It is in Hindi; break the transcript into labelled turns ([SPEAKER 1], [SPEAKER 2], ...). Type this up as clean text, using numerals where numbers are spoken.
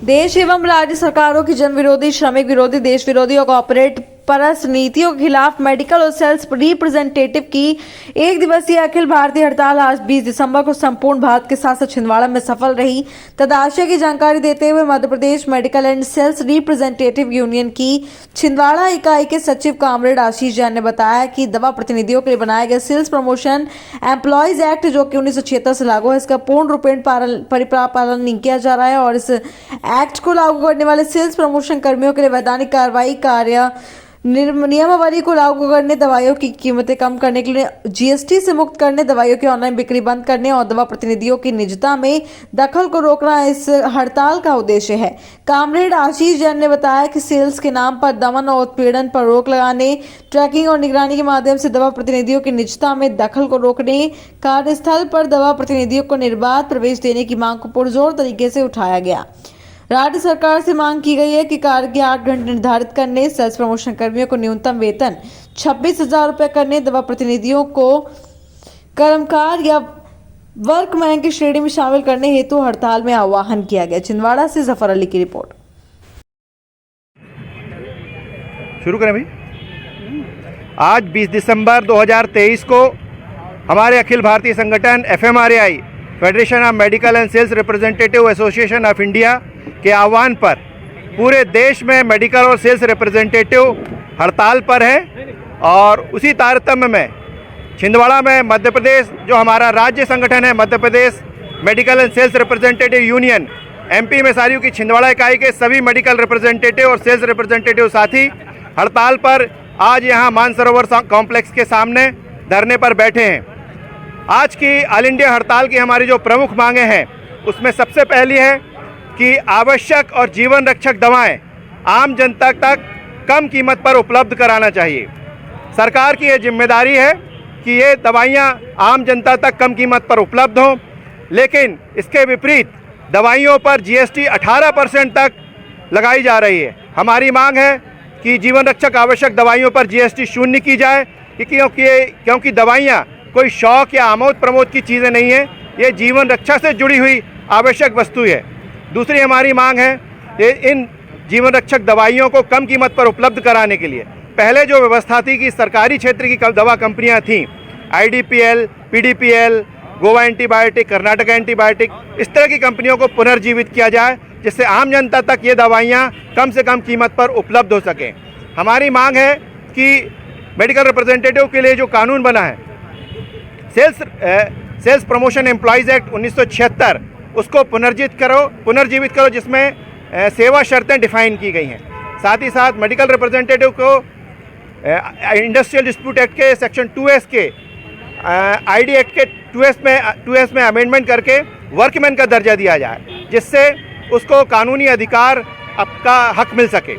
[SPEAKER 1] देश एवं राज्य सरकारों की जन विरोधी, श्रमिक विरोधी, देश विरोधी और कॉर्पोरेट परस नीतियों के खिलाफ मेडिकल और सेल्स रिप्रेजेंटेटिव की एक दिवसीय अखिल भारतीय हड़ताल आज 20 दिसंबर को संपूर्ण भारत के साथ साथ छिंदवाड़ा में सफल रही। तदाशय की जानकारी देते हुए Madhya Pradesh medical and sales representative union की छिंदवाड़ा इकाई के सचिव कामरेड आशीष जैन ने बताया कि दवा प्रतिनिधियों के लिए बनाए गए सेल्स प्रमोशन एम्प्लॉयज एक्ट जो कि 1976 से लागू है, इसका पूर्ण रूपेण पालन नहीं किया जा रहा है और इस एक्ट को लागू करने वाले सेल्स प्रमोशन कर्मियों के लिए वैधानिक कार्रवाई कार्य नियमावली को लागू करने, दवाइयों की कीमतें कम करने के लिए जीएसटी से मुक्त करने, दवाइयों की ऑनलाइन बिक्री बंद करने और दवा प्रतिनिधियों की निजता में दखल को रोकना इस हड़ताल का उद्देश्य है। कामरेड आशीष जैन ने बताया कि सेल्स के नाम पर दमन और उत्पीड़न पर रोक लगाने, ट्रैकिंग और निगरानी के माध्यम से दवा प्रतिनिधियों की निजता में दखल को रोकने, कार्यस्थल पर दवा प्रतिनिधियों को निर्बाध प्रवेश देने की मांग को पुरजोर तरीके से उठाया गया। राज्य सरकार से मांग की गई है कि कार्य के 8 घंटे निर्धारित करने, सेल्स प्रमोशन कर्मियों को न्यूनतम वेतन 26,000 रुपये करने, दवा प्रतिनिधियों को कर्मकार या वर्कमैन की श्रेणी में शामिल करने हेतु हड़ताल में आह्वान किया गया। छिंदवाड़ा से जफर अली की रिपोर्ट।
[SPEAKER 2] शुरू करें भाई। आज 20 दिसंबर 2023 को हमारे अखिल भारतीय संगठन FMRAI federation of medical and sales representative association of India के आह्वान पर पूरे देश में मेडिकल और सेल्स रिप्रेजेंटेटिव हड़ताल पर है और उसी तारतम्य में छिंदवाड़ा में मध्य प्रदेश जो हमारा राज्य संगठन है, Madhya Pradesh medical and sales representative union MP मैसारियों की छिंदवाड़ा इकाई के सभी मेडिकल रिप्रेजेंटेटिव और सेल्स रिप्रेजेंटेटिव साथी हड़ताल पर आज यहाँ मानसरोवर कॉम्प्लेक्स के सामने धरने पर बैठे हैं। आज की ऑल इंडिया हड़ताल की हमारी जो प्रमुख मांगें हैं उसमें सबसे पहली है कि आवश्यक और जीवन रक्षक दवाएं आम जनता तक कम कीमत पर उपलब्ध कराना चाहिए। सरकार की यह जिम्मेदारी है कि ये दवाइयां आम जनता तक कम कीमत पर उपलब्ध हों, लेकिन इसके विपरीत दवाइयों पर GST 18% तक लगाई जा रही है। हमारी मांग है कि जीवन रक्षक आवश्यक दवाइयों पर GST शून्य की जाए, क्योंकि दवाइयाँ कोई शौक या आमोद प्रमोद की चीज़ें नहीं है, ये जीवन रक्षा से जुड़ी हुई आवश्यक वस्तु है। दूसरी हमारी मांग है कि इन जीवन रक्षक दवाइयों को कम कीमत पर उपलब्ध कराने के लिए पहले जो व्यवस्था थी कि सरकारी क्षेत्र की दवा कंपनियां थीं, IDPL, PDPL, Goa antibiotic, Karnataka antibiotic, इस तरह की कंपनियों को पुनर्जीवित किया जाए जिससे आम जनता तक ये दवाइयाँ कम से कम कीमत पर उपलब्ध हो सकें। हमारी मांग है कि मेडिकल रिप्रेजेंटेटिव के लिए जो कानून बना है सेल्स प्रमोशन एम्प्लॉयज़ एक्ट 1976 उसको पुनर्जीवित करो जिसमें सेवा शर्तें डिफाइन की गई हैं। साथ ही साथ मेडिकल रिप्रेजेंटेटिव को इंडस्ट्रियल डिस्प्यूट एक्ट के सेक्शन 2S के ID एक्ट के 2S में अमेंडमेंट करके वर्कमैन का दर्जा दिया जाए, जिससे उसको कानूनी अधिकार का हक मिल सके।